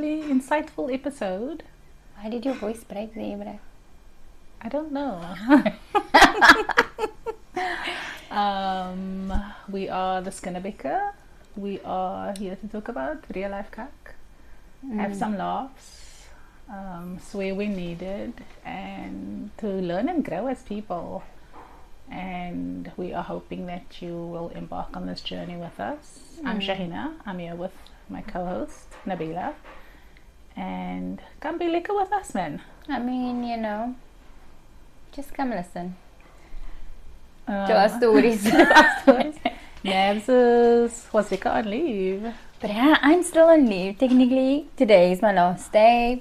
hopefully insightful episode. Why did your voice break there, bro? I don't know. We are the Skinnebekkies. We are here to talk about real life kak, have some laughs, swear we needed, and to learn and grow as people. And we are hoping that you will embark on this journey with us. I'm Shahina. I'm here with my co-host Nabila, and come be lekker with us, man. I mean, you know, just come listen to our stories. Nabs was lekker on leave. But yeah, I'm still on leave. Technically, today is my last day.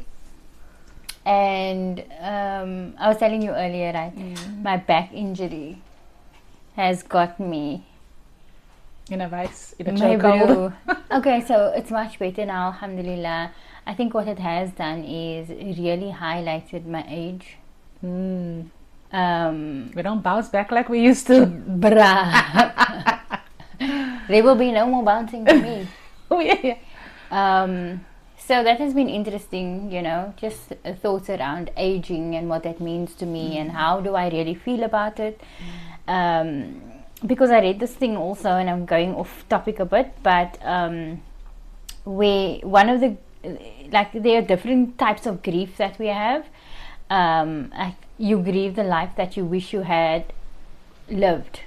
And I was telling you earlier, right? My back injury has got me in a vice, in a chokehold. Okay, so it's much better now, alhamdulillah. I think what it has done is really highlighted my age. We don't bounce back like we used to. Bruh. There will be no more bouncing for me. Oh yeah. So that has been interesting, you know, just thoughts around aging and what that means to me and how do I really feel about it. Because I read this thing also, and I'm going off topic a bit, but where one of the, like, there are different types of grief that we have. Like, you grieve the life that you wish you had lived.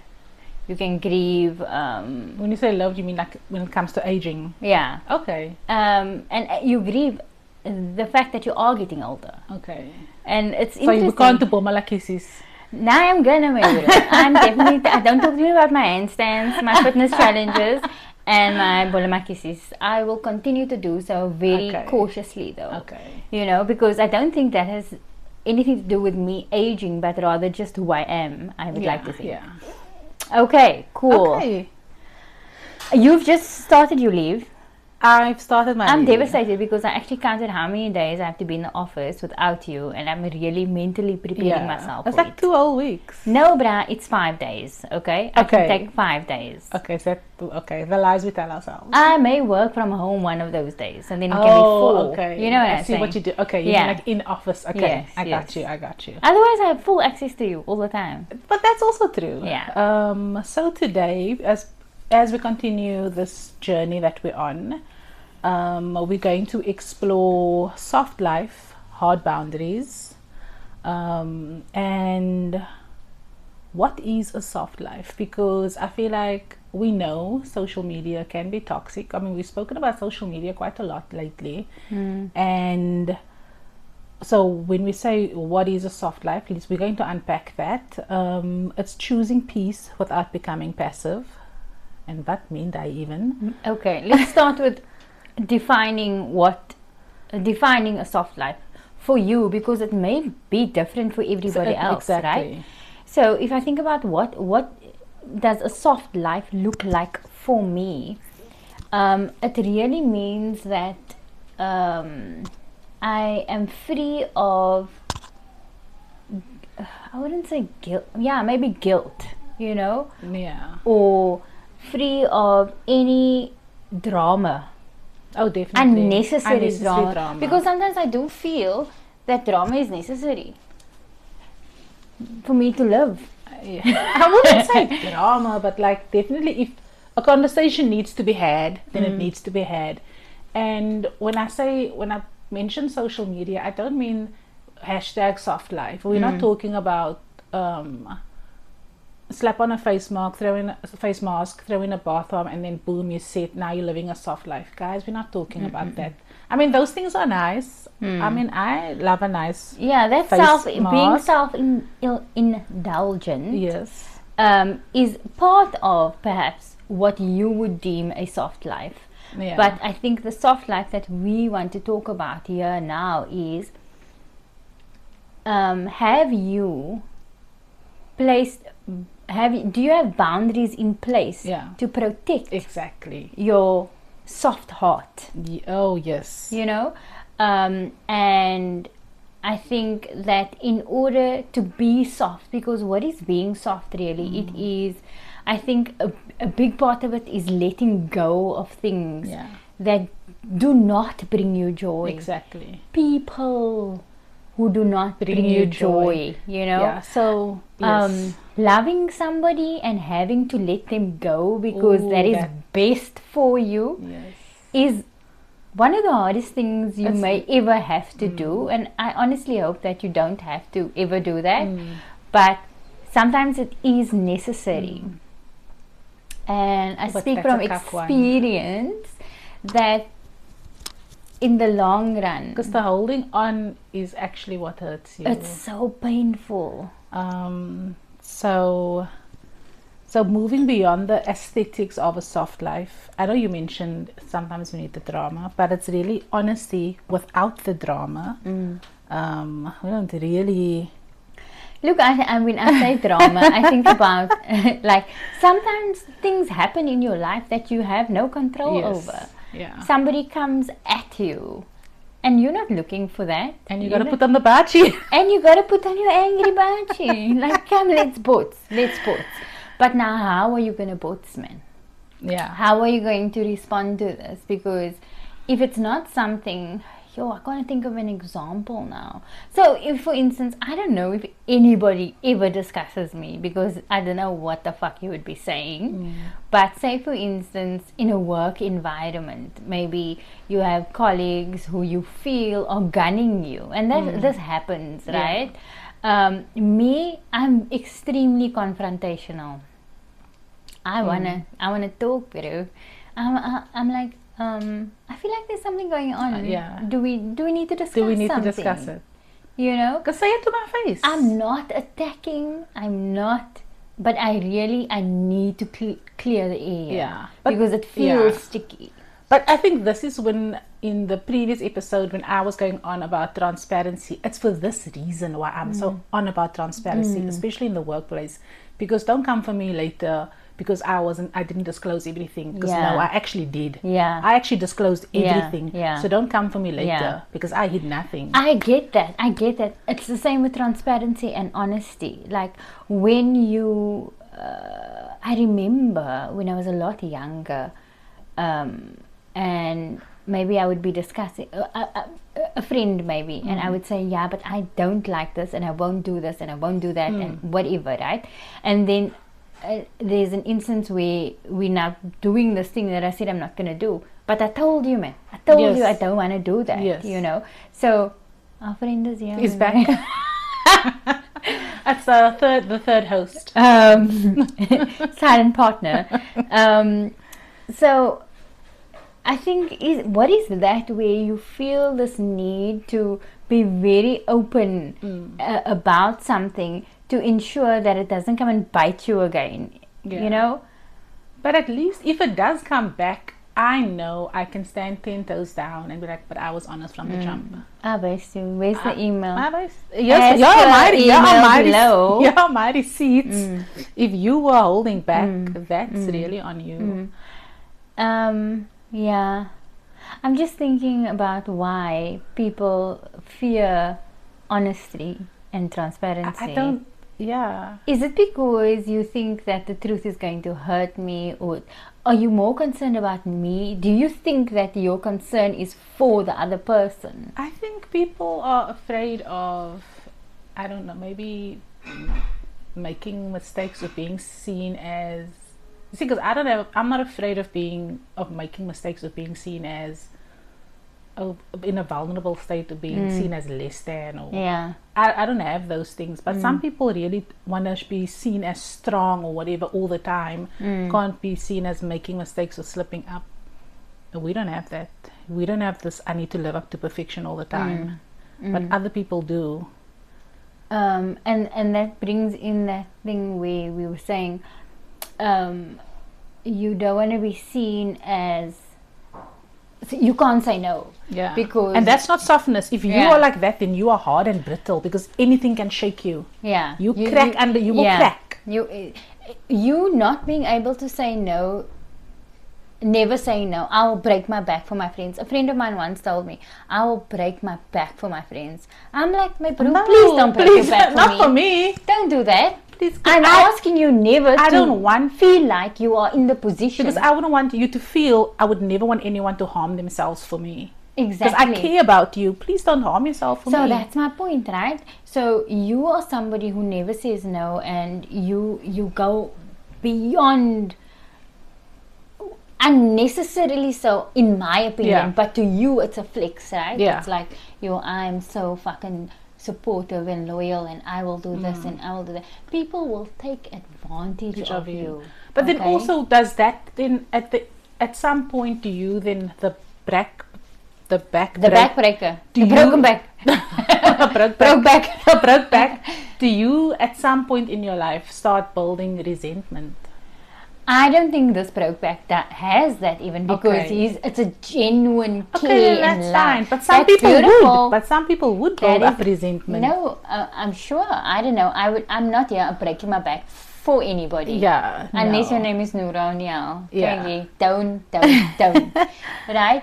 You can grieve. When you say loved, you mean like when it comes to aging? Yeah. Okay. And you grieve the fact that you are getting older. Okay. And it's so interesting. You can't do malakisis. Now I'm gonna marry it. I'm definitely. Don't talk to me about my handstands, my fitness challenges, and my bolamakisis. I will continue to do so very cautiously, though. Okay. You know, because I don't think that has anything to do with me aging, but rather just who I am. I would like to think. Yeah. Okay, cool. Okay. You've just started your leave. I've started my I'm leave. devastated because I actually counted how many days I have to be in the office without you, and I'm really mentally preparing myself. It's for like it. 2 whole weeks. No, bruh, it's 5 days, okay? I can take 5 days. Okay, so the lies we tell ourselves. I may work from home one of those days, and then it can be 4. Okay. You know what I I'm see saying? what you do. Okay, you mean like in office. Okay, Yes, I got you. Otherwise, I have full access to you all the time. But that's also true. Yeah. So today, as we continue this journey that we're on, we're going to explore soft life, hard boundaries, and what is a soft life? Because I feel like we know social media can be toxic. I mean, we've spoken about social media quite a lot lately. And so when we say what is a soft life, we're going to unpack that. It's choosing peace without becoming passive. And what mean I even? Okay, let's start with defining a soft life for you, because it may be different for everybody else, right? So if I think about what does a soft life look like for me, it really means that I am free of, I wouldn't say guilt, maybe guilt, you know, or free of any drama. Oh, definitely. Unnecessary drama. Because sometimes I do feel that drama is necessary for me to live. I wouldn't say drama, but like definitely if a conversation needs to be had, then it needs to be had. And when I mention social media, I don't mean hashtag soft life. We're not talking about slap on a face mask, throw in a bath bomb, and then boom, you sit. Now you're living a soft life, guys. We're not talking about that. I mean, those things are nice. I mean, I love a nice that's being self-indulgent. Yes, is part of perhaps what you would deem a soft life. But I think the soft life that we want to talk about here now is, do you have boundaries in place to protect your soft heart? Oh yes. You know, and I think that in order to be soft, because what is being soft really? It is, I think a big part of it is letting go of things that do not bring you joy. Exactly. People who do not bring you joy, you know. Yeah. So yes. Loving somebody and having to let them go because that is best for you is one of the hardest things you may ever have to do. And I honestly hope that you don't have to ever do that. But sometimes it is necessary. And I speak from experience that in the long run, because the holding on is actually what hurts you. It's so painful. So moving beyond the aesthetics of a soft life, I know you mentioned sometimes we need the drama, but it's really honesty without the drama. We don't really... Look, I mean, I say drama, I think about like sometimes things happen in your life that you have no control over. Yeah. Somebody comes at you and you're not looking for that. And you got to put on the bachi. And you got to put on your angry bachi. Like, come, let's bots. But now, how are you going to bots, man? Yeah. How are you going to respond to this? Because if it's not something... I can't think of an example now. So, if for instance, I don't know if anybody ever discusses me because I don't know what the fuck you would be saying. But say for instance, in a work environment, maybe you have colleagues who you feel are gunning you, and that this happens, right? Me, I'm extremely confrontational. I wanna talk, bro. I'm like, I feel like there's something going on. Do we need to discuss something? Do we need to discuss it? You know? Because say it to my face. I'm not attacking. But I need to clear the air. Yeah. Because it feels sticky. But I think this is when, in the previous episode, when I was going on about transparency, it's for this reason why I'm so on about transparency, especially in the workplace. Because don't come for me later because I didn't disclose everything. Because no, I actually did. Yeah. I actually disclosed everything. Yeah. So don't come for me later because I hid nothing. I get that. It's the same with transparency and honesty. Like when you, I remember when I was a lot younger, and maybe I would be discussing a friend maybe, and I would say, yeah, but I don't like this, and I won't do this, and I won't do that, and whatever, right? And then there's an instance where we're now doing this thing that I said I'm not going to do, but I told you, man, I told you I don't want to do that, you know. So our friend is here. He's back. That's the third host. Silent partner. So I think what is that where you feel this need to be very open about something to ensure that it doesn't come and bite you again, you know? But at least if it does come back, I know I can stand 10 toes down and be like, but I was honest from the jump. Where's the email? My receipts. If you were holding back, that's really on you. Yeah. I'm just thinking about why people fear honesty and transparency. Is it because you think that the truth is going to hurt me, or are you more concerned about me? Do you think that your concern is for the other person? I think people are afraid of, I don't know, maybe making mistakes or being seen as, you see, because I'm not afraid of making mistakes or being seen as in a vulnerable state, of being seen as less than, or I don't have those things. But some people really want to be seen as strong or whatever all the time. Can't be seen as making mistakes or slipping up. We don't have that. We don't have this I need to live up to perfection all the time. But other people do. And that brings in that thing where we were saying you don't want to be seen as, so you can't say no. Because, and that's not softness. If you are like that, then you are hard and brittle, because anything can shake you. You will crack. You not being able to say no, never saying no. I will break my back for my friends. A friend of mine once told me, I will break my back for my friends. I'm like, my bro, please don't break your back for me. Not for me. Don't do that. please. I'm asking you never I to don't want feel like you are in the position. Because I wouldn't want you to feel, I would never want anyone to harm themselves for me. Exactly. Because I care about you. Please don't harm yourself for me. So that's my point, right? So you are somebody who never says no, and you go beyond, unnecessarily so, in my opinion. But to you, it's a flex, right? It's like, I'm so fucking supportive and loyal, and I will do this and I will do that. People will take advantage of you. But then also, does that then at some point, do you then the backbreaker, the broken back, broke back, do you at some point in your life start building resentment? I don't think this broke back that has that, even, because it's a genuine care and love. Fine. But some people would. But some people would build up resentment. No, I'm sure. I don't know. I'm not here breaking my back for anybody. Yeah. Unless your name is Noura O'Neill. Yeah. Okay, don't. Right?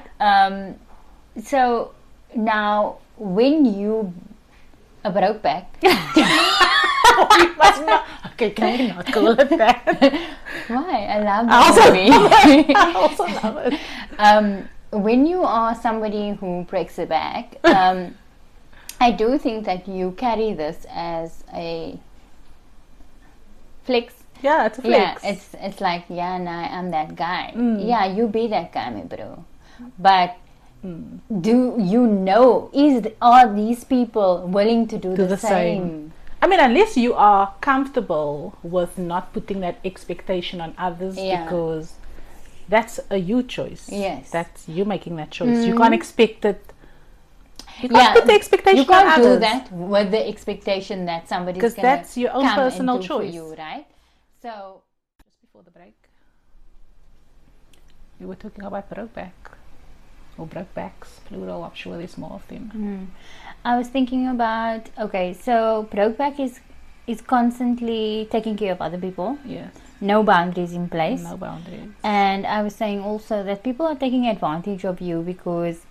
So now, when you broke back. Okay, can we not call it that? Why? I love that movie. I also love it. When you are somebody who breaks the back, I do think that you carry this as a flex. Yeah, it's a flex. Yeah, it's like, I'm that guy. Yeah, you be that guy, my bro. But do you know, are these people willing to do the same? I mean, unless you are comfortable with not putting that expectation on others, because that's a you choice. Yes. That's you making that choice. You can't expect it. You can't put the expectation you can't on do others. that with the expectation that somebody's going to because that's your own personal choice choice. for you, right? So, just before the break, we were talking about broke back. Or broke backs, plural, I'm sure there's more of them. I was thinking about, so broke back is constantly taking care of other people. Yes. No boundaries in place. No boundaries. And I was saying also that people are taking advantage of you because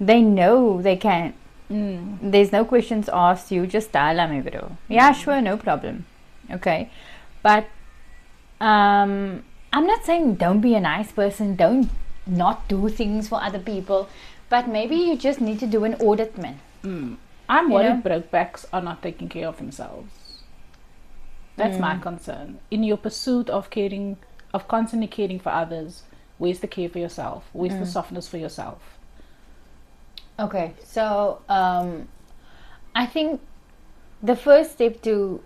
they know they can. There's no questions asked, you just dial me, bro. Yeah, sure, no problem. Okay. But I'm not saying don't be a nice person, don't not do things for other people, but maybe you just need to do an audit, man. I'm worried broke backs are not taking care of themselves. That's my concern. In your pursuit of constantly caring for others, where's the care for yourself? Where's the softness for yourself? Okay, so I think the first step to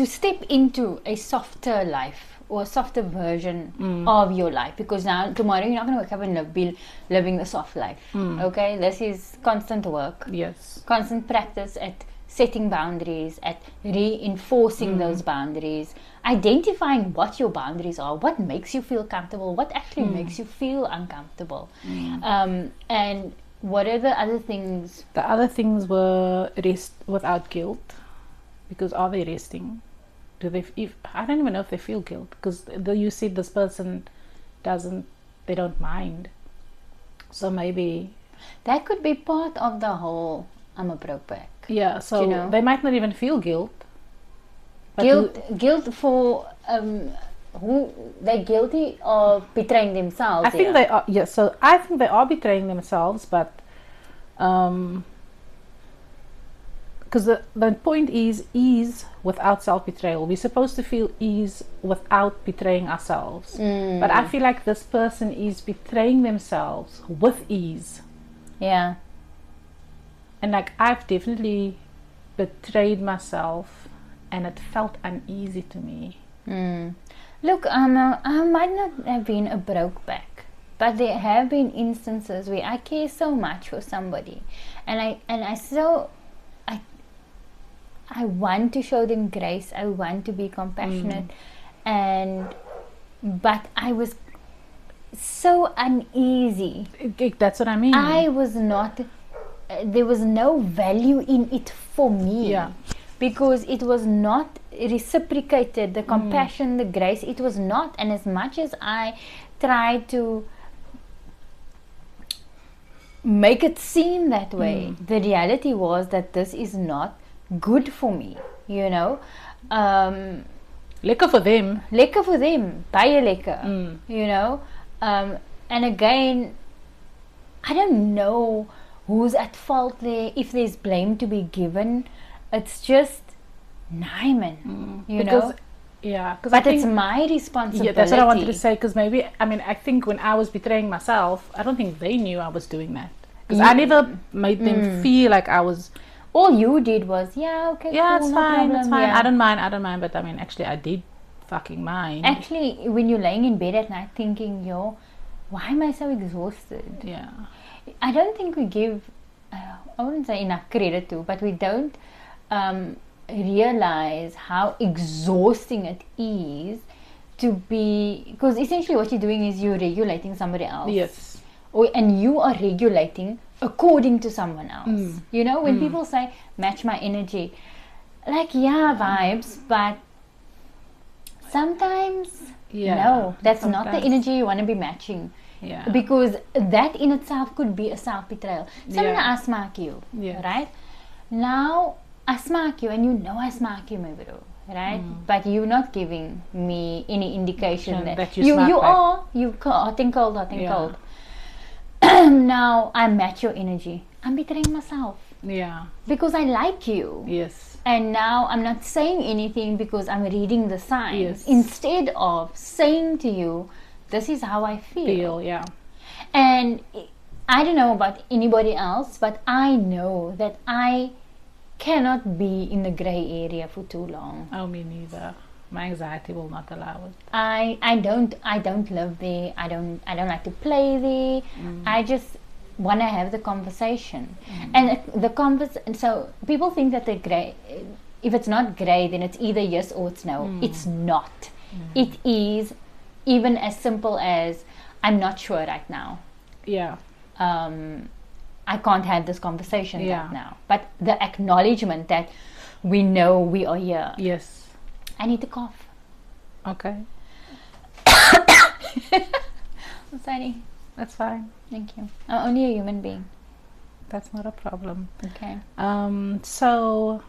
step into a softer life, or a softer version of your life, because tomorrow you're not going to wake up and be living the soft life. Okay, this is constant work. Yes. Constant practice at setting boundaries, at reinforcing those boundaries, identifying what your boundaries are, what makes you feel comfortable, what actually makes you feel uncomfortable, and what are the other things? The other things were rest without guilt, because are they resting? Do they? I don't even know if they feel guilt, because you said this person they don't mind. So maybe that could be part of the whole I'm a broke back. Yeah, so they might not even feel guilt. Guilt for who they're guilty of betraying themselves. I think they are. Yeah, so I think they are betraying themselves, but because the point is ease without self-betrayal. We're supposed to feel ease without betraying ourselves. But I feel like this person is betraying themselves with ease. Yeah. And like I've definitely betrayed myself, and it felt uneasy to me. Look, I might not have been a broke back, but there have been instances where I care so much for somebody, and I want to show them grace. I want to be compassionate, but I was so uneasy. That's what I mean. I was not. There was no value in it for me. Yeah. Because it was not reciprocated. The compassion, the grace, it was not. And as much as I tried to make it seem that way, the reality was that this is not good for me. you know. Lekker for them. Lekker for them. Baie lekker. You know. And again, I don't know who's at fault there, if there's blame to be given. It's just Naiman, you know. Yeah, but it's my responsibility. Yeah, that's what I wanted to say, because maybe, I mean, I think when I was betraying myself, I don't think they knew I was doing that. Because I never made them feel like I was... All you did was, okay, yeah, cool, it's fine, no it's fine. Yeah. I don't mind. But I mean, actually, I did fucking mind. Actually, when you're laying in bed at night thinking, why am I so exhausted? Yeah. I don't think we give, I wouldn't say enough credit to, but we don't realize how exhausting it is to be, because essentially what you're doing is you're regulating somebody else. Yes. And you are regulating according to someone else. You know, when people say match my energy, like vibes, but sometimes no, that's not the energy you want to be matching. Yeah. Because that in itself could be a self-betrayal. Someone I smack you, right? Now I smack you and you know I smack you, my bro, right? But you're not giving me any indication that you are hot and cold. Now I match your energy. I'm betraying myself. Yeah. Because I like you. Yes. And now I'm not saying anything because I'm reading the signs. Yes. Instead of saying to you, this is how I feel. Yeah. And I don't know about anybody else, but I know that I cannot be in the gray area for too long. Oh, me neither. My anxiety will not allow it. I don't live there. I don't like to play there. I just want to have the conversation. And so people think that the gray, if it's not gray, then it's either yes or it's no. It's not. It is even as simple as I'm not sure right now. Yeah. I can't have this conversation right now. But the acknowledgement that we know we are here. Yes. I need to cough. Okay. I'm sorry. That's fine. Thank you. I'm only a human being. That's not a problem. Okay. So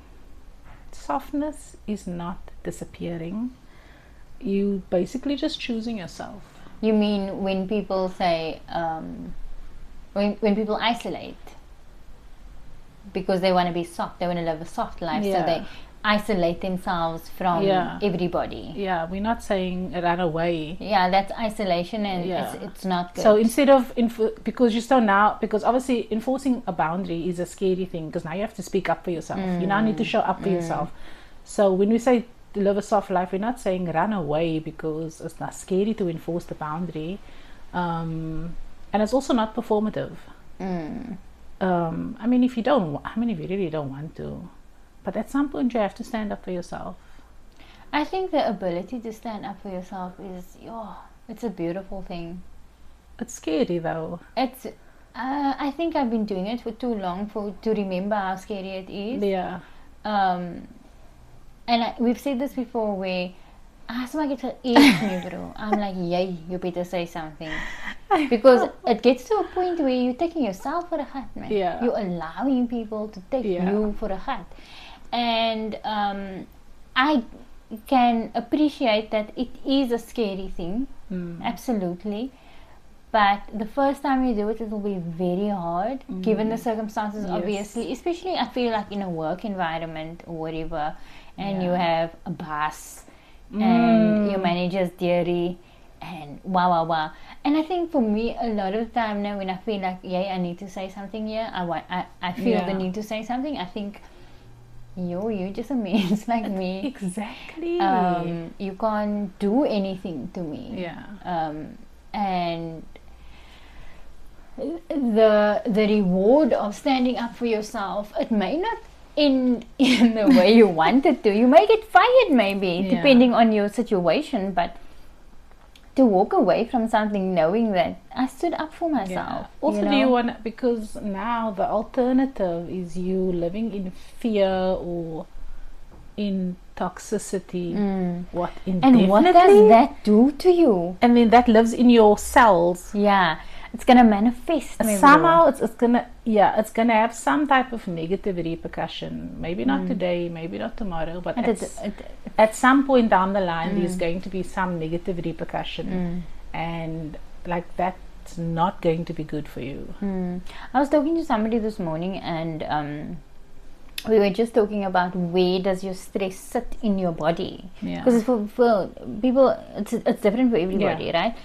softness is not disappearing. You basically just choosing yourself. You mean when people say, when people isolate because they want to be soft, they want to live a soft life, so they isolate themselves from everybody. Yeah, we're not saying run away. Yeah, that's isolation, and it's not good. So instead of because obviously enforcing a boundary is a scary thing, because now you have to speak up for yourself. You now need to show up for yourself. So when we say to live a soft life, we're not saying run away because it's not scary to enforce the boundary, and it's also not performative. I mean, if you really don't want to, but at some point you have to stand up for yourself. I think the ability to stand up for yourself is it's a beautiful thing. It's scary though. It's I think I've been doing it for too long to remember how scary it is. Yeah. And we've said this before, where somebody gets me, bro. I'm like, yay, you better say something. Because it gets to a point where you're taking yourself for a hut, man. Yeah. You're allowing people to take you for a hut. And I can appreciate that it is a scary thing. Absolutely. But the first time you do it, it will be very hard, given the circumstances, obviously. Especially, I feel like in a work environment or whatever, and you have a boss, and your manager's dearie, and wow. And I think for me, a lot of the time now, when I feel like, I need to say something here, I feel the need to say something, I think, you're just a mess like me. Exactly. You can't do anything to me. Yeah. And the reward of standing up for yourself, it may not end in the way you want it to. You may get fired, maybe, depending on your situation, but to walk away from something knowing that I stood up for myself. Also, do you want, because now the alternative is you living in fear or in toxicity. What indefinitely? And what does that do to you? I mean, that lives in your cells. Yeah. it's gonna manifest. Somehow it's gonna have some type of negative repercussion. Maybe not today, maybe not tomorrow, but at some point down the line, there's going to be some negative repercussion, and like that's not going to be good for you. I was talking to somebody this morning, and we were just talking about where does your stress sit in your body, because for people it's different for everybody, right?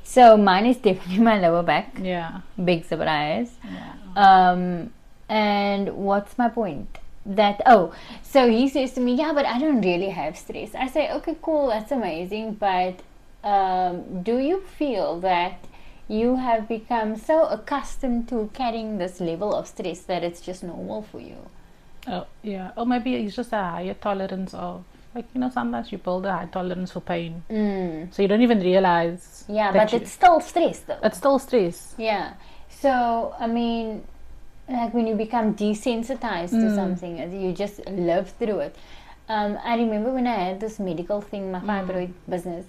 So mine is definitely my lower back. Big surprise. And what's my point? So he says to me, but I don't really have stress. I say, okay, cool, that's amazing, but do you feel that you have become so accustomed to carrying this level of stress that it's just normal for you? Or maybe it's just a higher tolerance of, like, sometimes you build a high tolerance for pain, so you don't even realize. But it's still stress, though. It's still stress. So I mean, like when you become desensitized to something, you just live through it. I remember when I had this medical thing, my fibroid business,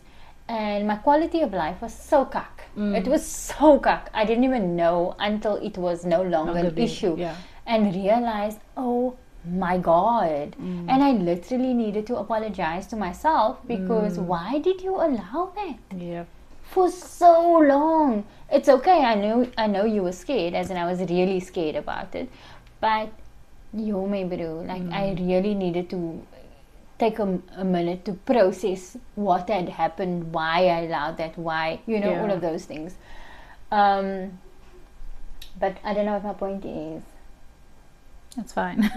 and my quality of life was so cuck. It was so cuck. I didn't even know until it was no longer an issue, and realized, oh my God. And I literally needed to apologize to myself, because why did you allow that for so long? It's okay, I know you were scared, as in I was really scared about it, but I really needed to take a minute to process what had happened, why I allowed that, why, all of those things. But I don't know what my point is. That's fine.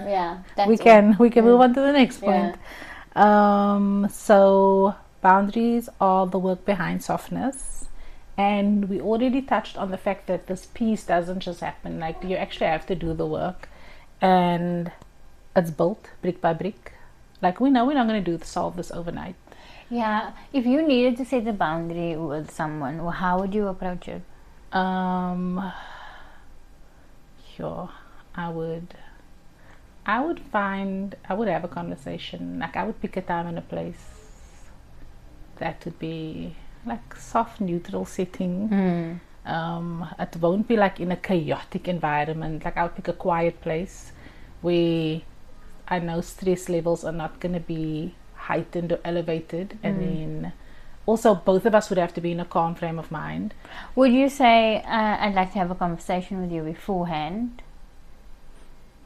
We can move on to the next point. So boundaries are the work behind softness, and we already touched on the fact that this peace doesn't just happen. Like, you actually have to do the work, and it's built brick by brick. Like, we know we're not going to solve this overnight. If you needed to set a boundary with someone, how would you approach it? I would have a conversation. Like, I would pick a time and a place that would be like soft, neutral setting. It won't be like in a chaotic environment. Like, I would pick a quiet place where I know stress levels are not going to be heightened or elevated, and then also both of us would have to be in a calm frame of mind. Would you say, I'd like to have a conversation with you beforehand?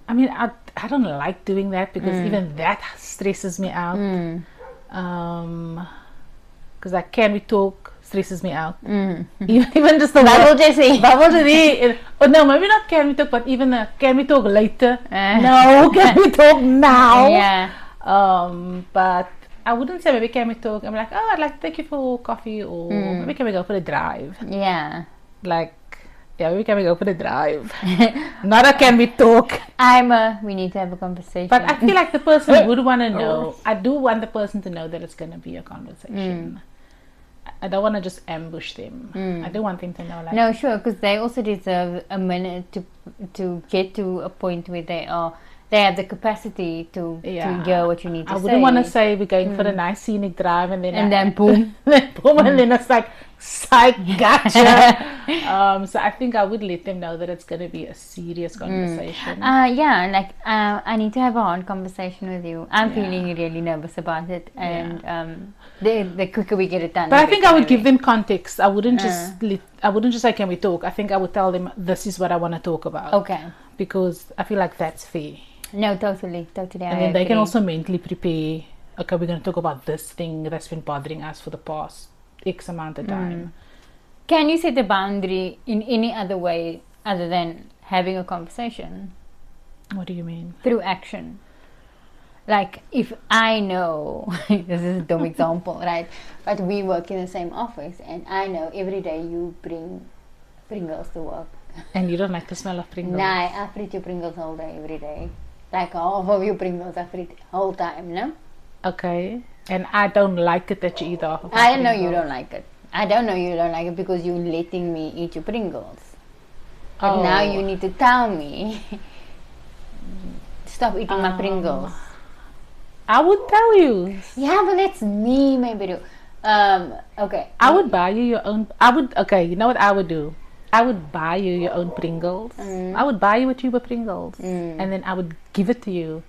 I mean, I don't like doing that, because even that stresses me out. Because like, can we talk stresses me out. Even just the Bubble Jessie. Oh no, maybe not can we talk, but even the can we talk later? No, can we talk now? Yeah. But I wouldn't say maybe can we talk. I'm like, oh, I'd like to take you for coffee, or maybe can we go for a drive? Yeah. Like, yeah, maybe can we go for a drive? Not a can we talk. We need to have a conversation. But I feel like the person would want to know. I do want the person to know that it's going to be a conversation. I don't want to just ambush them. I do want them to know, like, no, sure, because they also deserve a minute to get to a point where they have the capacity to hear what you need to say. I wouldn't want to say we're going for a nice scenic drive and then boom, and then it's like, psych, gotcha. So I think I would let them know that it's going to be a serious conversation. I need to have a hard conversation with you. I'm feeling really nervous about it, and the quicker we get it done. But I think I would give them context. I wouldn't just say, can we talk? I think I would tell them, this is what I want to talk about. Okay. Because I feel like that's fair. No, totally. And then they can also mentally prepare, okay, we're going to talk about this thing that's been bothering us for the past X amount of time. Can you set a boundary in any other way other than having a conversation? What do you mean? Through action. Like, if I know, this is a dumb example, right? But we work in the same office, and I know every day you bring Pringles to work. And you don't like the smell of Pringles? Nah, I eat your Pringles all day, every day. Like, half of your Pringles I eat whole time, no? Okay. And I don't like it that you eat half of it. I know you don't like it. I don't know you don't like it because you're letting me eat your Pringles. But now you need to tell me, stop eating my Pringles. I would tell you. Yeah, but that's me, maybe. Okay. I would buy you your own. You know what I would do? I would buy you your own Pringles. I would buy you a tube of Pringles, and then I would give it to you,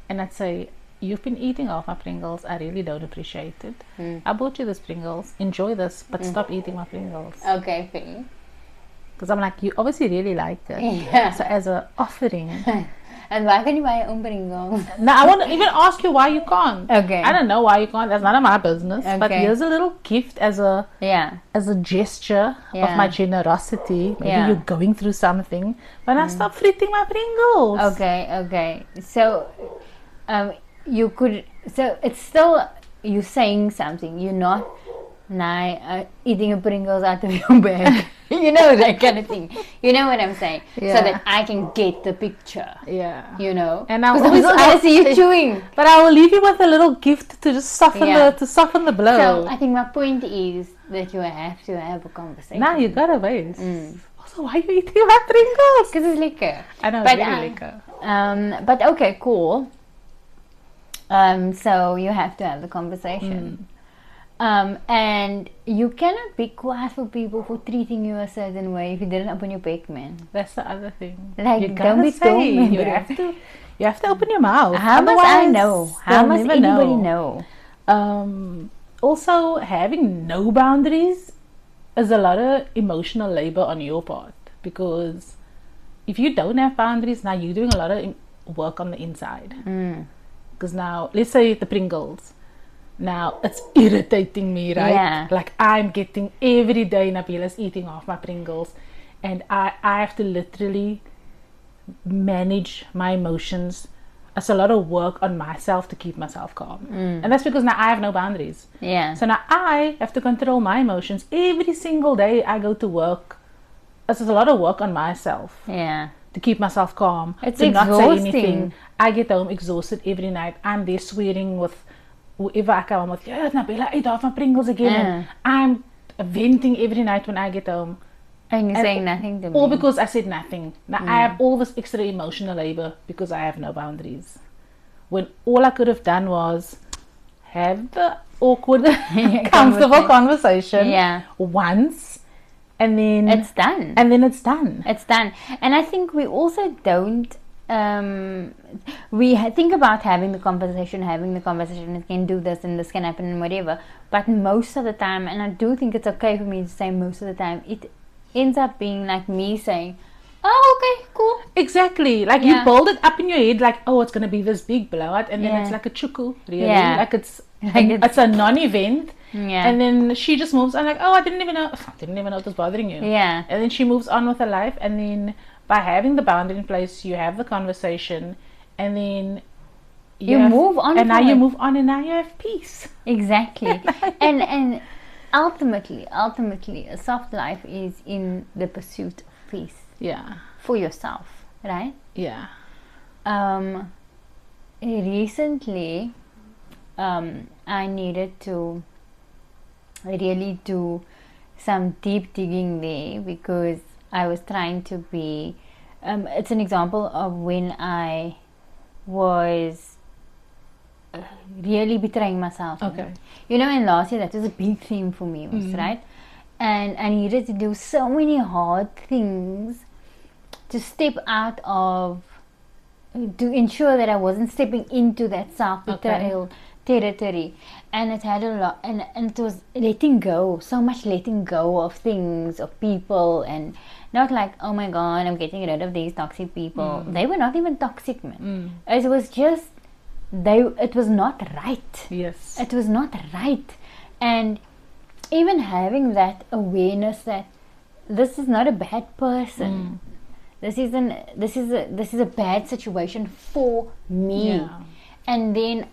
and I'd say, "You've been eating off my Pringles. I really don't appreciate it. I bought you this Pringles. Enjoy this, but stop eating my Pringles." Okay, fair. Because I'm like, you obviously really like it. Yeah. So as a offering. And why can't you buy your own Pringles? Now I want to even ask you why you can't. Okay. I don't know why you can't. That's none of my business. Okay. But here's a little gift as a gesture of my generosity. Maybe you're going through something. But I stop fritting my Pringles. Okay. So, you could. So it's still you saying something. You're not eating your Pringles out of your bag. You know, that kind of thing. You know what I'm saying? Yeah. So that I can get the picture. Yeah. You know? And I'm always I see you chewing. But I will leave you with a little gift to just soften the blow. So I think my point is that you have to have a conversation. Now you gotta wait. Also, why are you eating my Pringles? Because it's liquor. I know, it's really liquor. But okay, cool. So you have to have the conversation. And you cannot be quiet for people for treating you a certain way if you didn't open your beak, man. That's the other thing. Like, you don't be dumb. You have to open your mouth. How must I know? How must anybody know? Also, having no boundaries is a lot of emotional labor on your part, because if you don't have boundaries, now you're doing a lot of work on the inside. Because now, let's say the Pringles. Now it's irritating me, right? Yeah. Like I'm getting every day Nabila's eating off my Pringles, and I have to literally manage my emotions. It's a lot of work on myself to keep myself calm, and that's because now I have no boundaries. Yeah. So now I have to control my emotions every single day I go to work. It's a lot of work on myself. Yeah. To keep myself calm. It's to exhausting. Not say anything. I get home exhausted every night. I'm there swearing with whoever I come with, Nabila, eat off my Pringles again. And I'm venting every night when I get home. And you're saying nothing to me. All because I said nothing. Now I have all this extra emotional labor because I have no boundaries. When all I could have done was have the awkward, comfortable conversation once, and then it's done. It's done. And I think we also don't we think about having the conversation, it can do this and this can happen and whatever, but most of the time, and I do think it's okay for me to say most of the time, it ends up being like me saying, oh, okay, cool. Exactly. Like you build it up in your head like, oh, it's going to be this big blowout, and then it's like a chuku, really. Like it's a non-event. Yeah. And then she just moves on like, oh, I didn't even know it was bothering you. Yeah. And then she moves on with her life, and then by having the boundary in place, you have the conversation, and then you move on. And now you move on, and now you have peace. Exactly. and ultimately, a soft life is in the pursuit of peace. Yeah. For yourself, right? Yeah. Recently, I needed to really do some deep digging there, because I was trying to be it's an example of when I was really betraying myself. Okay. You know, and last year that was a big theme for me, right? And I needed to do so many hard things to step out of, to ensure that I wasn't stepping into that self-betrayal territory. And it had a lot, and it was letting go, so much letting go of things, of people, and not like, oh my god, I'm getting rid of these toxic people. They were not even toxic, man. It was just, it was not right. Yes. It was not right. And even having that awareness that this is not a bad person. This is a bad situation for me. Yeah. And then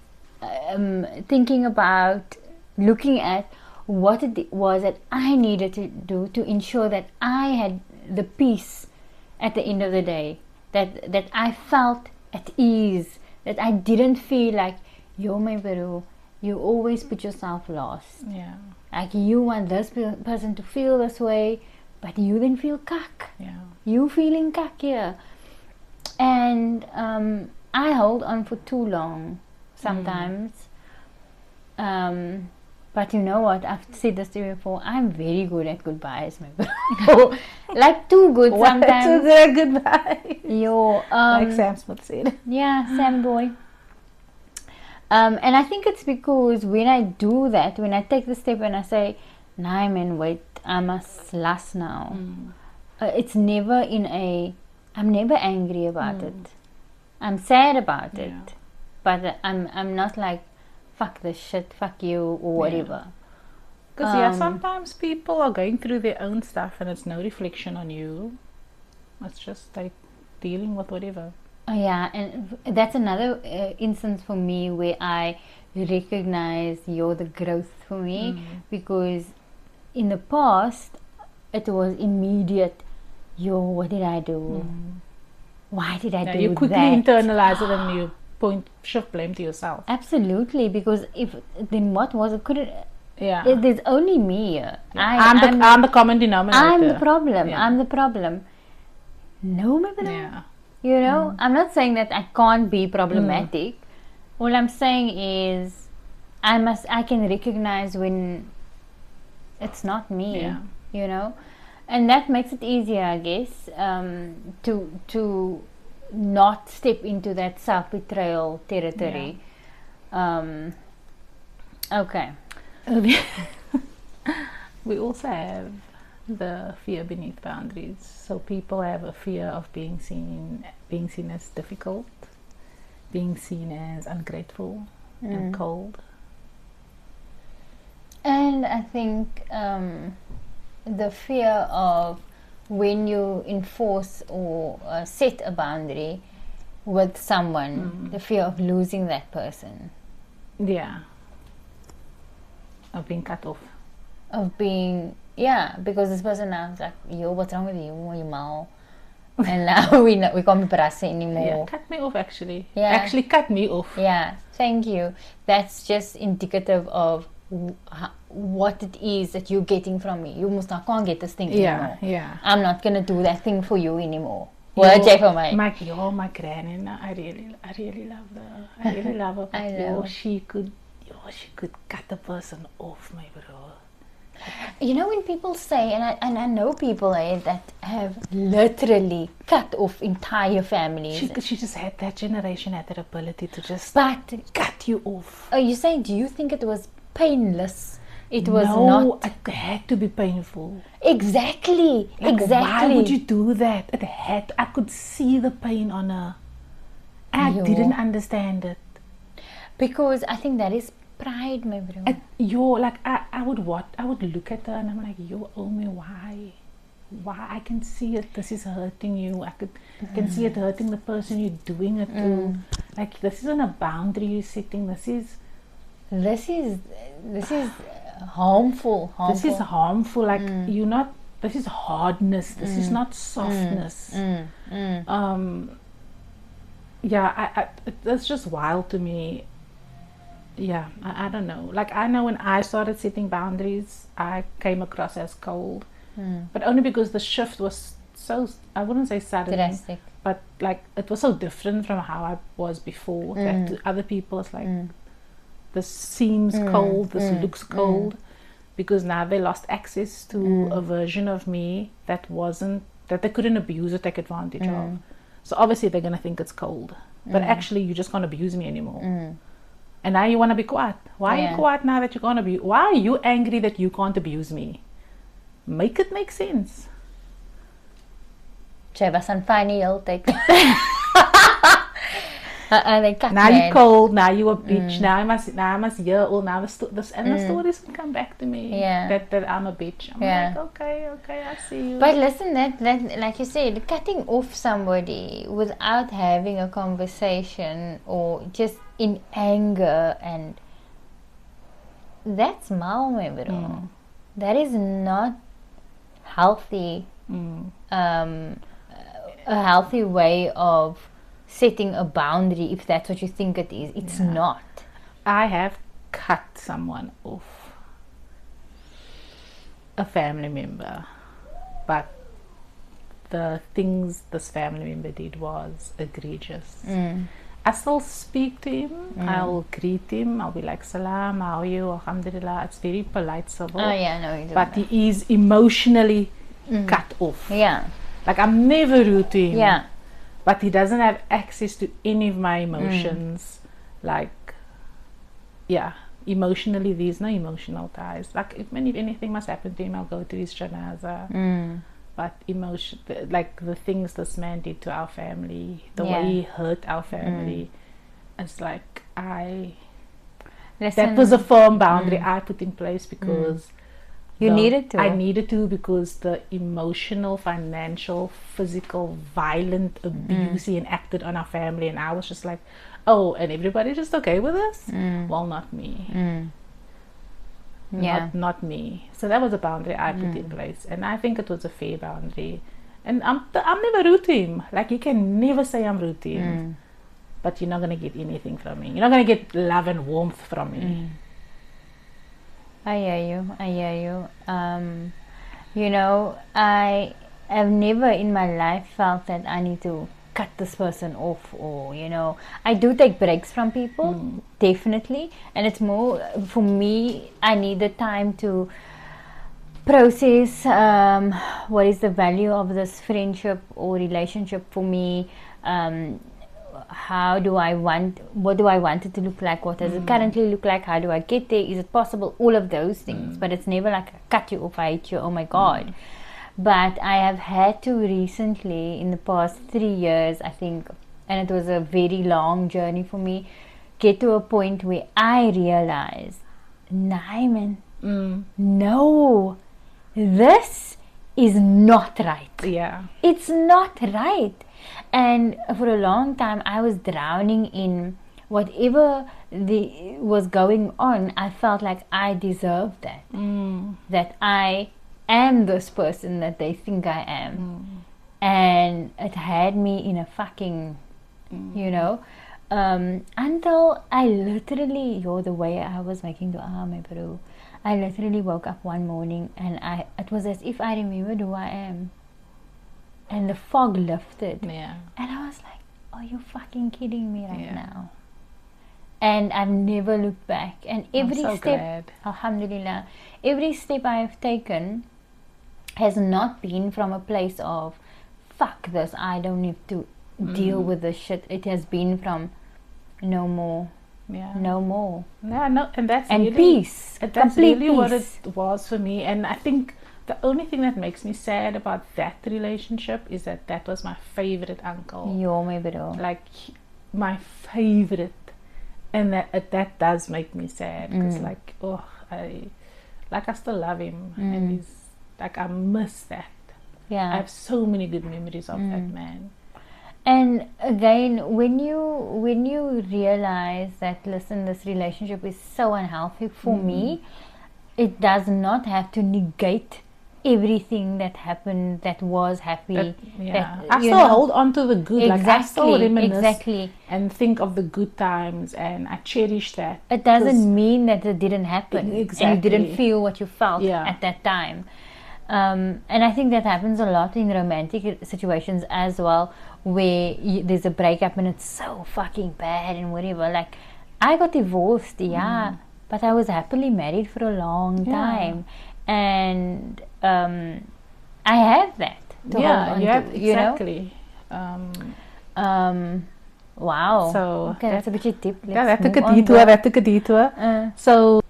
thinking about, looking at what it was that I needed to do to ensure that I had the peace at the end of the day, that I felt at ease, that I didn't feel like, yo, my Peru, you always put yourself last. Yeah. Like you want this person to feel this way, but you then feel cuck. Yeah. You feeling cuck here. And I hold on for too long sometimes. But But you know what? I've said this to you before. I'm very good at goodbyes, my bro. Like too good sometimes. Too good at goodbyes. Like Sam Smith said. Yeah, Sam boy. And I think it's because when I do that, when I take the step and I say, "Nah, man, wait, I must last now." It's never I'm never angry about it. I'm sad about it, but I'm not like, fuck this shit, fuck you, or whatever. Because sometimes people are going through their own stuff and it's no reflection on you. It's just like dealing with whatever. Yeah, and that's another instance for me where I recognize the growth for me, because in the past it was immediate. What did I do? Why did I do that? You quickly internalize it and you shift blame to yourself. Absolutely, because then what was it? Could it? Yeah. There's only me here. I'm the common denominator. I'm the problem. I'm the problem. No, my brother. You know, I'm not saying that I can't be problematic. All I'm saying is I can recognize when it's not me. You know, and that makes it easier, I guess, to not step into that self-betrayal territory. Okay. We also have the fear beneath boundaries. So people have a fear of being seen as difficult, being seen as ungrateful and cold. And I think the fear of when you enforce or set a boundary with someone, the fear of losing that person. Yeah. Of being cut off. Of being, because this person now is like, yo, what's wrong with you? You mal. And now we can't be brassy anymore. Yeah, cut me off actually. Actually cut me off. Yeah, thank you. That's just indicative of what it is that you're getting from me. You must not can't get this thing anymore. Yeah. I'm not gonna do that thing for you anymore. Word for me. My granny, I really love her. I really love her. I know. She could cut the person off, my bro. You know, when people say, and I know people that have literally cut off entire families. She just had that generation, had that ability to just cut you off. You say, do you think it was painless? It was not. No, it had to be painful. Exactly. Why would you do that? I could see the pain on her. I didn't understand it. Because I think that is pride, my bro. I would look at her and I'm like, you owe me. Why I can see it. This is hurting you. I can see it hurting the person you're doing it to. Like, this isn't a boundary you're setting. This is harmful. This is harmful. Like, you're not. This is hardness. This is not softness. That's just wild to me. I don't know. Like, I know when I started setting boundaries, I came across as cold, but only because the shift was so, I wouldn't say sudden, drastic, but like it was so different from how I was before. That to other people it's like, this seems cold, this looks cold, because now they lost access to a version of me that they couldn't abuse or take advantage of. So obviously they're gonna think it's cold, but actually you just can't abuse me anymore. And now you want to be quiet. Why are you quiet now that you can't abuse? Why are you angry that you can't abuse me? Make it make sense. Jy was aan funny heeltyd. Now you're cold, now you a bitch, now I must hear all now the stories will come back to me. That I'm a bitch. I'm like, okay, I see you. But listen, that like you said, cutting off somebody without having a conversation or just in anger, and that's mal, my bro. That is not healthy. A healthy way of setting a boundary, if that's what you think it is. It's not. I have cut someone off, a family member, but the things this family member did was egregious. I still speak to him. I'll greet him. I'll be like, salam, how are you? Alhamdulillah. It's very polite, civil. Oh yeah, no, you do. But he is emotionally cut off. Yeah. Like, I'm never rude to him. Yeah. But he doesn't have access to any of my emotions. Like, yeah, emotionally, there's no emotional ties. Like, if anything must happen to him, I'll go to his janaza. But emotion, like the things this man did to our family, the way he hurt our family, it's like that was a firm boundary I put in place because you needed to. I needed to, because the emotional, financial, physical, violent abuse he enacted on our family, and I was just like, oh, and everybody just okay with this? Well, not me. Not me. So that was a boundary I put in place, and I think it was a fair boundary. And I'm never rude to him. Like, you can never say I'm rude to him, but you're not gonna get anything from me. You're not gonna get love and warmth from me. I hear you. You know, I have never in my life felt that I need to cut this person off, or you know, I do take breaks from people, definitely, and it's more for me, I need the time to process what is the value of this friendship or relationship for me. What do I want it to look like? What does it currently look like? How do I get there? Is it possible? All of those things. But it's never like I cut you off, I hate you, oh my god. But I have had to recently, in the past 3 years, I think, and it was a very long journey for me, get to a point where I realized, Naiman, no, this is not right. Yeah. It's not right. And for a long time, I was drowning in whatever was going on. I felt like I deserved that. That I am this person that they think I am. And it had me in a fucking, you know, until I literally, the way I was making dua, my bro, I literally woke up one morning and it was as if I remembered who I am. And the fog lifted. Yeah. And I was like, are you fucking kidding me right now? And I've never looked back. And every I'm so step, glad. alhamdulillah, every step I have taken has not been from a place of, fuck this, I don't need to deal with this shit. It has been from, no more. No more. Yeah, no, and that's and really, peace. That's complete really peace. what it was for me. And I think the only thing that makes me sad about that relationship is that was my favorite uncle. My bro. Like, my favorite. And that does make me sad. Because like, I still love him. And he's like, I miss that. Yeah. I have so many good memories of that man. And again, when you realize that, listen, this relationship is so unhealthy for me, it does not have to negate everything that happened, that was happy. I still hold on to the good. Exactly, like, I still reminisce and think of the good times, and I cherish that. It doesn't mean that it didn't happen. Exactly. And you didn't feel what you felt at that time. And I think that happens a lot in romantic situations as well, where there's a breakup and it's so fucking bad and whatever. Like, I got divorced, but I was happily married for a long time. And I have that to hold on to, you exactly. Wow. So okay, that's a bit deep. That took a detour. So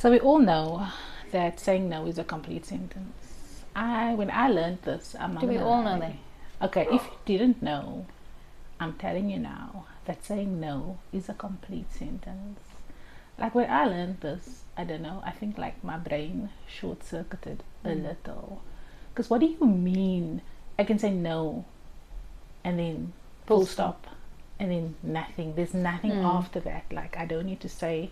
we all know that saying no is a complete sentence. When I learned this, do we all know that? Okay, if you didn't know, I'm telling you now that saying no is a complete sentence. Like, when I learned this, I don't know, I think like my brain short-circuited a little. Because what do you mean I can say no and then full stop and then nothing? There's nothing after that. Like, I don't need to say,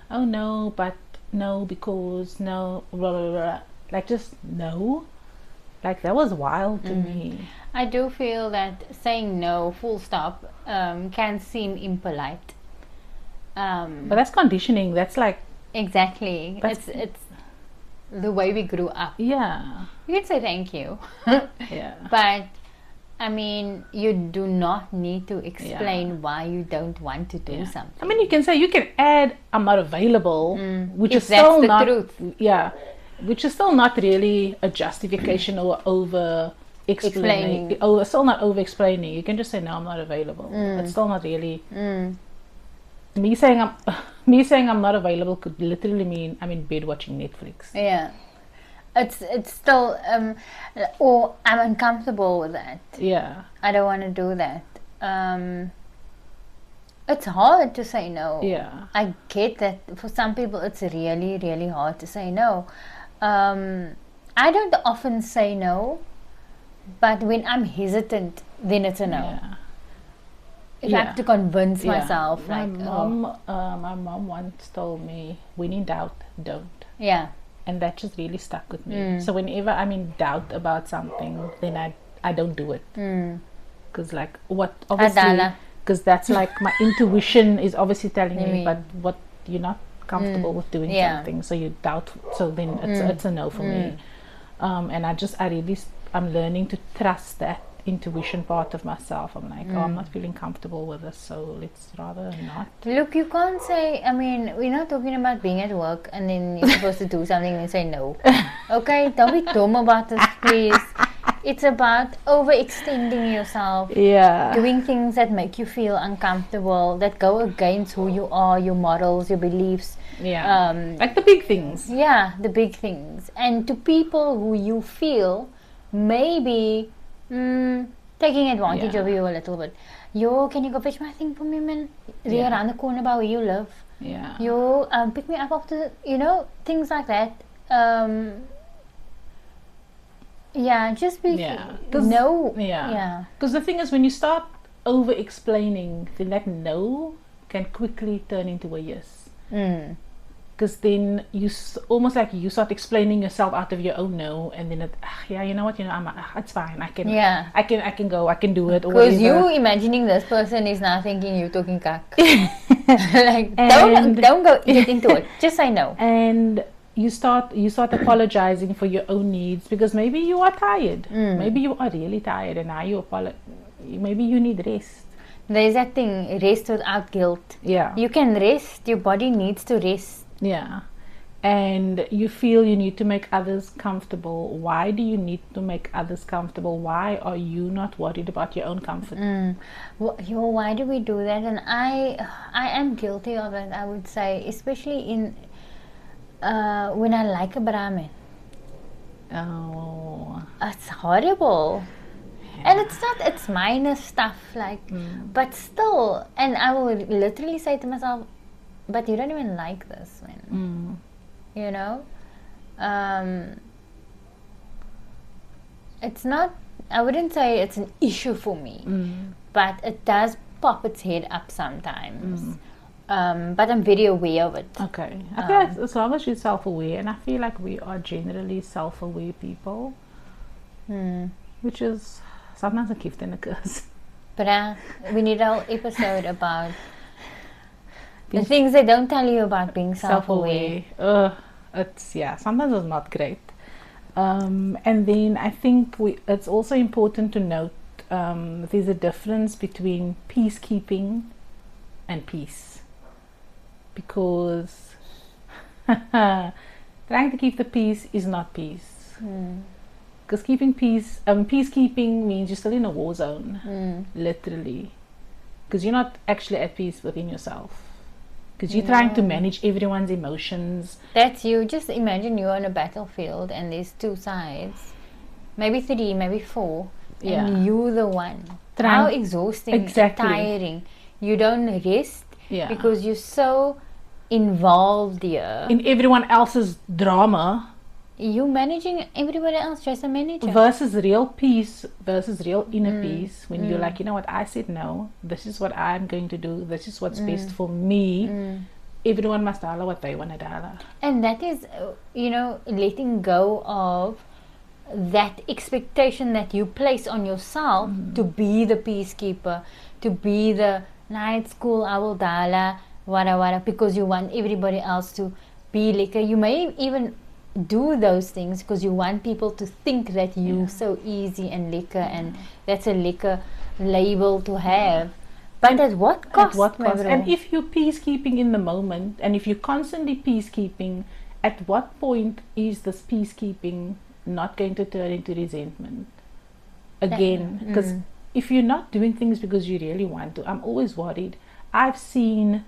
oh no, but no, because no, blah, blah, blah. Like, just no. Like, that was wild to me. I do feel that saying no, full stop, can seem impolite. But that's conditioning. That's like, exactly. It's the way we grew up. Yeah. You can say thank you. Yeah. But I mean, you do not need to explain why you don't want to do something. I mean, you can say, you can add, I'm not available, which If is still that's the not, truth. yeah, which is still not really a justification or over explaining, or still not over explaining. You can just say, no, I'm not available. It's still not really. Me saying I'm not available could literally mean I'm in bed watching Netflix. Yeah. It's still or I'm uncomfortable with that. Yeah. I don't want to do that. It's hard to say no. Yeah. I get that for some people it's really, really hard to say no. I don't often say no, but when I'm hesitant, then it's a no. Yeah. If I have to convince myself, my like mom once told me, when in doubt, don't. Yeah. And that just really stuck with me. So whenever I'm in doubt about something, then I don't do it. Because like what obviously, because that's like my intuition is obviously telling me, but what you're not comfortable with doing something, so you doubt. So then it's a no for me. And I'm learning to trust that intuition part of myself. I'm like, I'm not feeling comfortable with this, so let's rather not. Look, you can't say, I mean, we're not talking about being at work and then you're supposed to do something and say no. Okay, don't be dumb about this, please. It's about overextending yourself, doing things that make you feel uncomfortable, that go against who you are, your morals, your beliefs. Like the big things. Yeah, the big things. And to people who you feel maybe taking advantage of you a little bit. Can you go fetch my thing for me, man? They're around the corner by where you live. Pick me up after, things like that. Just be no. Because the thing is, when you start over explaining, then that no can quickly turn into a yes. Because then almost like you start explaining yourself out of your own no, and then you know what, it's fine. I can go. I can do it. Because you imagining this person is now thinking you're talking cack. Like don't go get into it. Just say no. And you start apologizing for your own needs, because maybe you are tired. Maybe you are really tired, and now maybe you need rest. There's that thing, rest without guilt. You can rest. Your body needs to rest. And you feel you need to make others comfortable. Why do you need to make others comfortable? Why are you not worried about your own comfort? Why do we do that? And I am guilty of it, I would say, especially in when I like a Brahmin. It's horrible. And it's minor stuff, like, but still, and I will literally say to myself, but you don't even like this, man. It's not, I wouldn't say it's an issue for me, but it does pop its head up sometimes. But I'm very aware of it. Okay. I feel like as long as you're self-aware, and I feel like we are generally self-aware people, which is sometimes a gift and a curse. But we need a whole episode about the things they don't tell you about being self-aware. Sometimes it's not great. And then I think it's also important to note there's a difference between peacekeeping and peace. Because trying to keep the peace is not peace. Because keeping peace, peacekeeping means you're still in a war zone, literally. Because you're not actually at peace within yourself. Because you're trying to manage everyone's emotions. That's you. Just imagine you're on a battlefield and there's two sides, maybe 3, maybe 4, and you're the one. How exhausting, and tiring. You don't rest because you're so involved here in everyone else's drama. You managing everybody else, just a manager. Versus real peace, versus real inner peace. When you're like, you know what, I said no. This is what I'm going to do. This is what's best for me. Everyone must dollar what they want to dollar. And that is, letting go of that expectation that you place on yourself to be the peacekeeper, to be the night school, I will dollar, wada, because you want everybody else to be like. You may even do those things because you want people to think that you're so easy and lekker, and that's a lekker label to have. But at what cost? At what cost? And if you're peacekeeping in the moment, and if you're constantly peacekeeping, at what point is this peacekeeping not going to turn into resentment? Again, because if you're not doing things because you really want to, I'm always worried. I've seen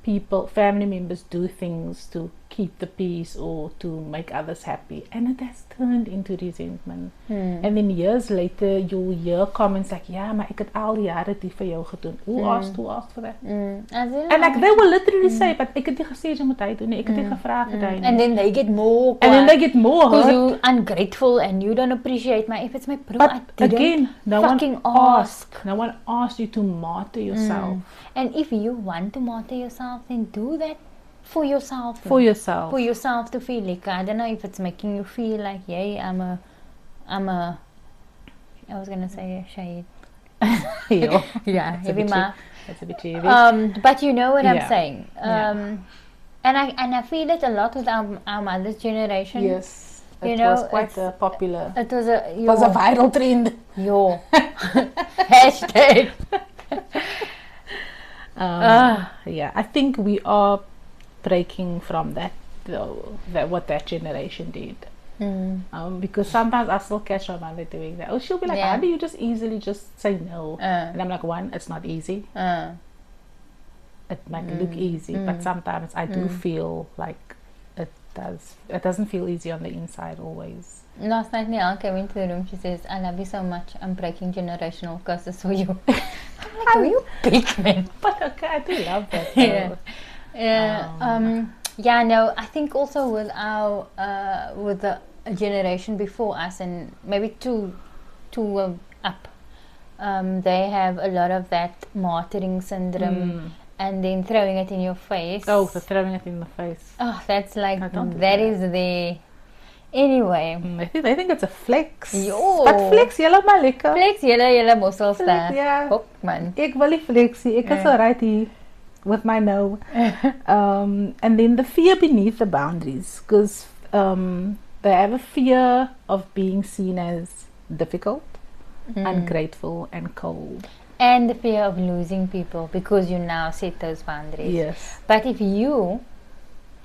people, family members, do things to keep the peace or to make others happy, and it has turned into resentment. And then years later you'll hear comments like, ja, maar ek het al die jare dit vir jou gedoen. Who asked for that? And like they will literally say, but ek het nie gesê jy moet hy doen nie, ek het nie gevra vir hy nie. And then they get more because you're ungrateful and you don't appreciate my efforts. My bro, but again, no one asked you to martyr yourself. And if you want to martyr yourself, then do that for yourself. For yourself to feel like, I don't know if it's making you feel like, yay, I'm a I was gonna say a shade. Yeah, heavy mouth. That's a bit heavy. But you know what I'm saying. And I feel it a lot with our mother's generation. Yes. It was quite popular. It was a viral trend. Hashtag. Yeah, I think we are breaking from that, though, what that generation did. Because sometimes I still catch my mother doing that. She'll be like, how do you just easily just say no? And I'm like, one, it's not easy. It might look easy, but sometimes I do feel like it doesn't feel easy on the inside always. Last night Niall came into the room, she says, I love you so much, I'm breaking generational curses for you. I'm like, are you big man? But okay, I do love that. No, I think also with our with the generation before us, and maybe two up, they have a lot of that martyring syndrome, and then throwing it in your face. Oh, the throwing it in the face. Oh, that's like that is the. Anyway, I think it's a flex. But flex, julle maar lekker. Flex, julle mossels daar. Ja. Hop man. Ek wil nie flexie. Ek is alright hier with my no. And then the fear beneath the boundaries, because they have a fear of being seen as difficult, ungrateful, and cold. And the fear of losing people because you now set those boundaries. Yes. But if you...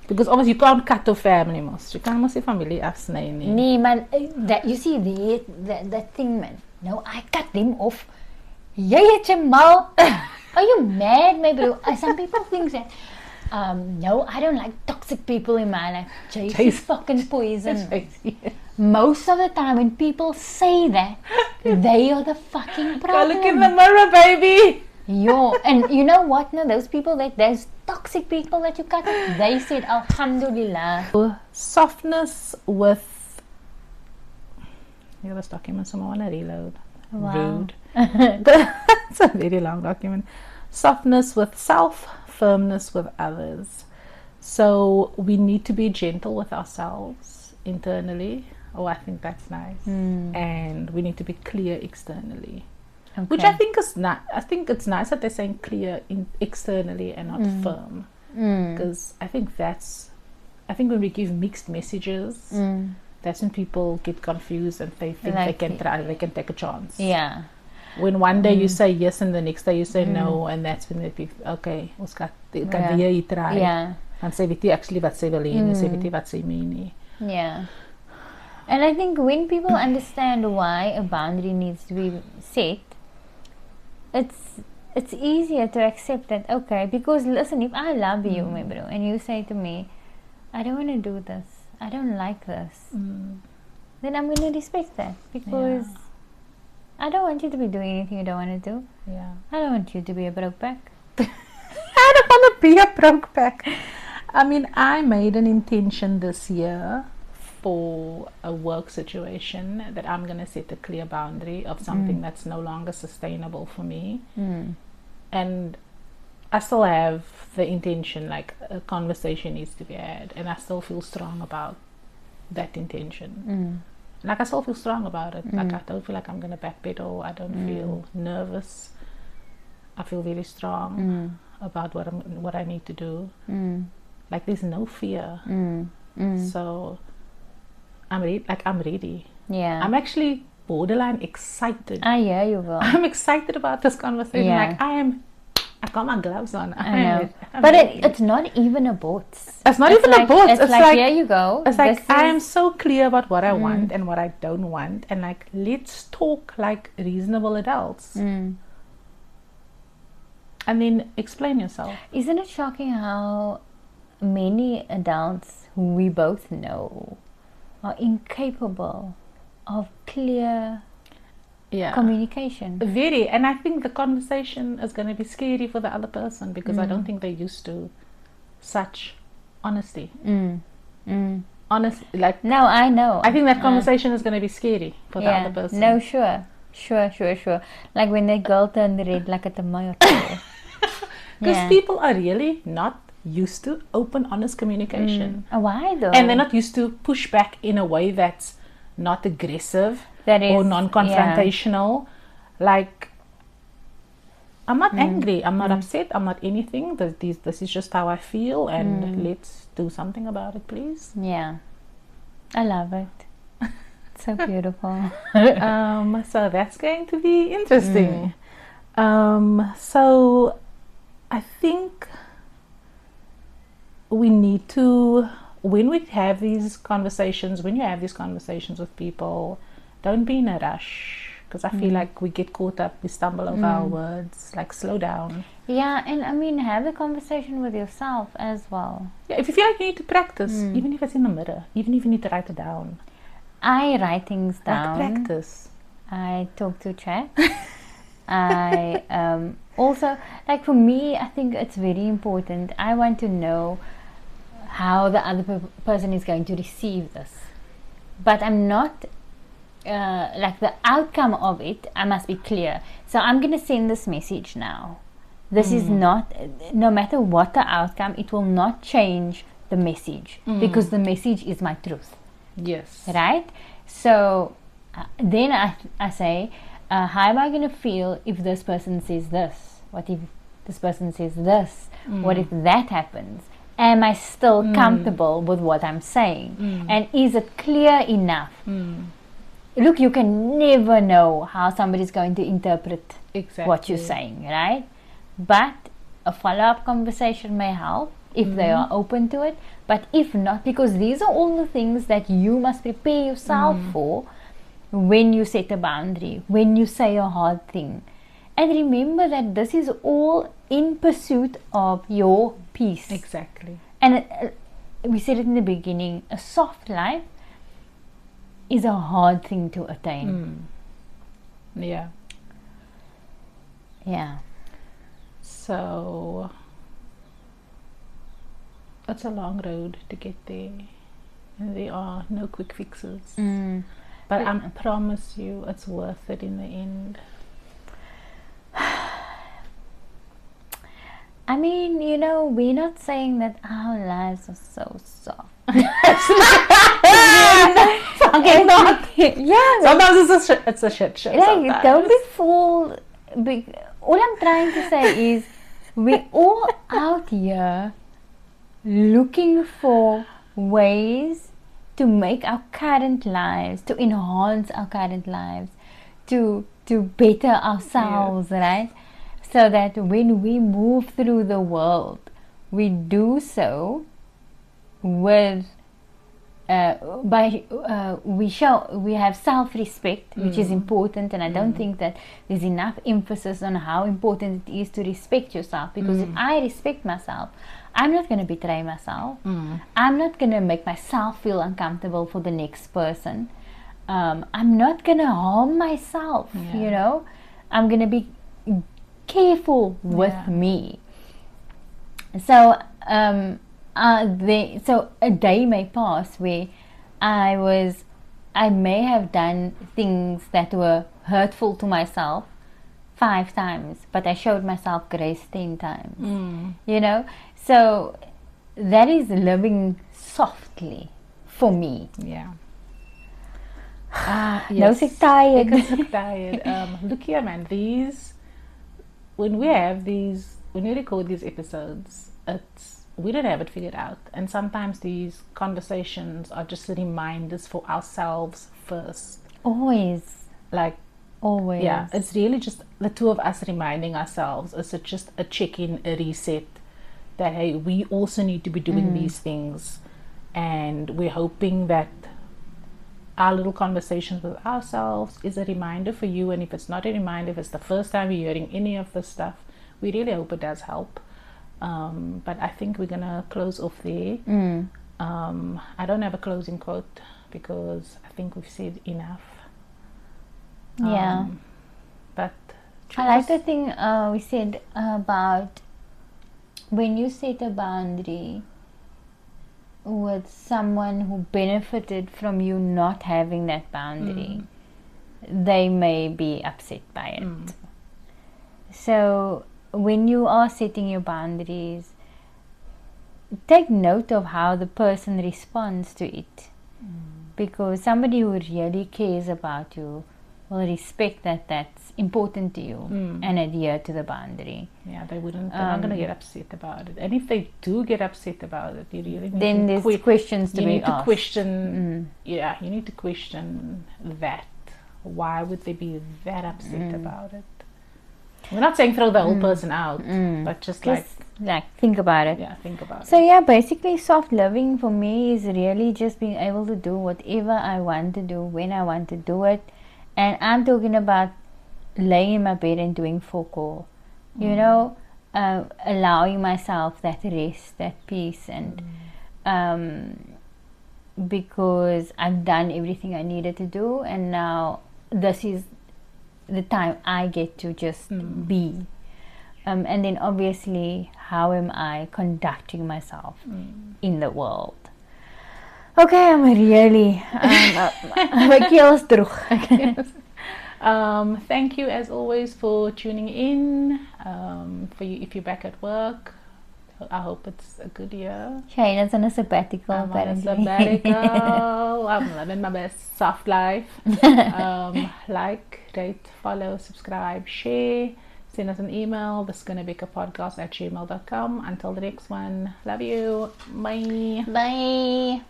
Because obviously you can't cut off family most. You can't mos die familie afsny nie. Nee man, that, you see that thing man. No, I cut them off. Jy het jy mal. Are you mad, my bro? Some people think that no, I don't like toxic people in my life. Jay's fucking poison. Most of the time when people say that, they are the fucking problem. Go look in the mirror, baby. Yo, and you know what? No, those people those toxic people that you cut off, they said Alhamdulillah. Softness with this document, so I want to reload. Wow. Rude. It's a very long document. Softness with self, firmness with others. So we need to be gentle with ourselves internally. Oh, I think that's nice. And we need to be clear externally. Okay. Which I think is not. I think it's nice that they're saying clear externally and not firm, because I think when we give mixed messages, that's when people get confused and they think they can take a chance. Yeah. When one day you say yes and the next day you say no, and that's when they think, okay, ons kan weer try. Yeah. And say weet jy actually wat sy wil hê, en sê weet jy wat sy meen nie. Yeah. And I think when people understand why a boundary needs to be set, it's easier to accept that, okay, because listen, if I love you, my bro, and you say to me, I don't want to do this, I don't like this, then I'm going to respect that, because I don't want you to be doing anything you don't want to do. Yeah. I don't want you to be a broke back. I don't want to be a broke back. I mean, I made an intention this year for a work situation that I'm going to set a clear boundary of something that's no longer sustainable for me. And I still have the intention, like a conversation needs to be had, and I still feel strong about that intention. Like I still feel strong about it. Like I don't feel like I'm going to backpedal. I don't feel nervous. I feel really strong about what I need to do. Like there's no fear. So I'm ready. Yeah. I'm actually borderline excited. Yeah, you will. I'm excited about this conversation. Yeah. I got my gloves on. I know. But it's not even a bots. It's not even a bots. It's like, here you go. It's like, I am so clear about what I want and what I don't want. And like, let's talk like reasonable adults. And then explain yourself. Isn't it shocking how many adults who we both know are incapable of clear communication? Very. And I think the conversation is going to be scary for the other person because I don't think they're used to such honesty. Honest, like, no, I know. I think that conversation is going to be scary for the other person. No, sure. Like when that girl turned red like a tomato. Because people are really not used to open, honest communication. Why though? And they're not used to push back in a way that's not aggressive or non-confrontational. Like, I'm not angry, I'm not upset, I'm not anything. This is just how I feel, and let's do something about it, please. Yeah, I love it. It's so beautiful. So that's going to be interesting. So I think we need to, when you have these conversations with people, don't be in a rush. Because I feel like we get caught up, we stumble over our words. Like, slow down. Yeah, and I mean, have a conversation with yourself as well. Yeah, if you feel like you need to practice, even if it's in the mirror, even if you need to write it down. I write things down. Like, practice. I talk to chat. I also, like, for me, I think it's very important. I want to know how the other person is going to receive this. But I'm not... like the outcome of it, I must be clear. So I'm going to send this message now. This is not, no matter what the outcome, it will not change the message because the message is my truth. Yes. Right? So then I say, how am I going to feel if this person says this? What if this person says this? What if that happens? Am I still comfortable with what I'm saying? And is it clear enough? Look, you can never know how somebody's going to interpret what you're saying, right? But a follow-up conversation may help if they are open to it. But if not, because these are all the things that you must prepare yourself for when you set a boundary, when you say a hard thing. And remember that this is all in pursuit of your peace. Exactly. And we said it in the beginning, a soft life is a hard thing to attain. Yeah. So it's a long road to get there, and there are no quick fixes. But I promise you, it's worth it in the end. I mean, we're not saying that our lives are so soft. Okay, not. Yeah. Sometimes it's a shit show. Like, don't be fooled. All I'm trying to say is, we're all out here looking for ways to make our current lives, to enhance our current lives, to better ourselves, right? So that when we move through the world, we do so with we have self-respect, which is important, and I don't think that there's enough emphasis on how important it is to respect yourself, because if I respect myself, I'm not going to betray myself. I'm not going to make myself feel uncomfortable for the next person. I'm not going to harm myself, I'm going to be careful with me. So so a day may pass where I may have done things that were hurtful to myself 5 times, but I showed myself grace 10 times. So that is living softly for me. Yeah. No, sick tired. Look here, man. When we record these episodes, it's we don't have it figured out. And sometimes these conversations are just reminders for ourselves first. Always. Like, always. Yeah, it's really just the two of us reminding ourselves. Is it just a check-in, a reset, that hey, we also need to be doing these things, and we're hoping that our little conversations with ourselves is a reminder for you. And if it's not a reminder, if it's the first time you're hearing any of this stuff, we really hope it does help. But I think we're gonna close off there. I don't have a closing quote because I think we've said enough. But I like the thing we said about when you set a boundary with someone who benefited from you not having that boundary, they may be upset by it. So when you are setting your boundaries, take note of how the person responds to it, because somebody who really cares about you will respect that that's important to you and adhere to the boundary. Yeah, they're not going to get upset about it. And if they do get upset about it, you really need then to there's questions to be asked. You need to question, you need to question that. Why would they be that upset about it? We're not saying throw the whole person out, but just like think about it. Yeah, think about it. So yeah, basically soft living for me is really just being able to do whatever I want to do, when I want to do it. And I'm talking about laying in my bed and doing focal, you know, allowing myself that rest, that peace, and because I've done everything I needed to do, and now this is the time I get to just be. And then obviously, how am I conducting myself in the world? Okay, I'm really my keel's terug. Thank you as always for tuning in. For you, if you're back at work, I hope it's a good year. Shayna's on a sabbatical. I'm on a sabbatical. I'm living my best soft life. Like, rate, follow, subscribe, share. Send us an email, the skinnebekkies@gmail.com. Until the next one, love you. Bye. Bye.